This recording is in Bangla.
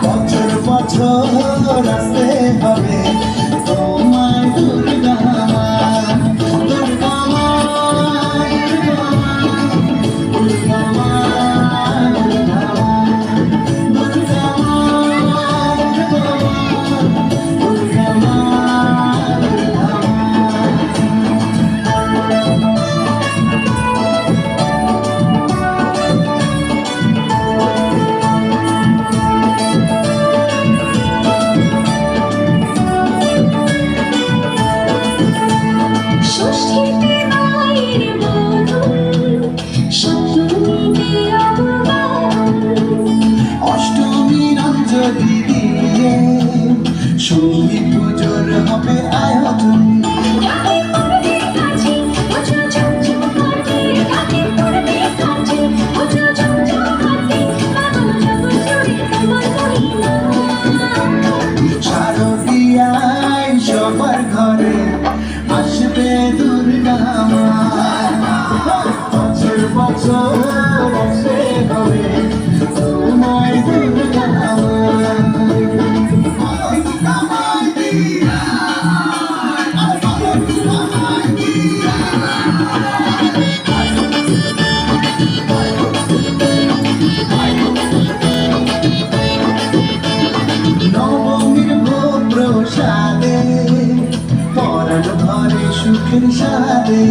বছর বছর আসতে হবে তোমায় দুর্গা মা, দুর্গা মা, দুর্গা মা, দুর্গা মা, দুর্গা মা, দুর্গা মা, দুর্গা মা, দুর্গা মা, দুর্গা মা। ষষ্ঠীতে মায়ের বদন, সপ্তমীতে অবগাহন, অষ্টমীর অঞ্জলি দিয়ে সঙ্গী পুজোর হবে আয়োজন। রাতে পড়বে কাছে, পুজো ঝমঝম করতে, রাতে পড়বে কাছে, পুজো ঝমঝম করতে, পাগল জগৎ জুড়ে তোমার মহিমা। শারদীয়ায় সবার ঘরে আসবে দুর্গা মা, বছর বছর আসে হবে তোমায় দুর্গা মা। নবমীর ভোগ প্রসাদে পরাণ ঘরে সুখের সাদে।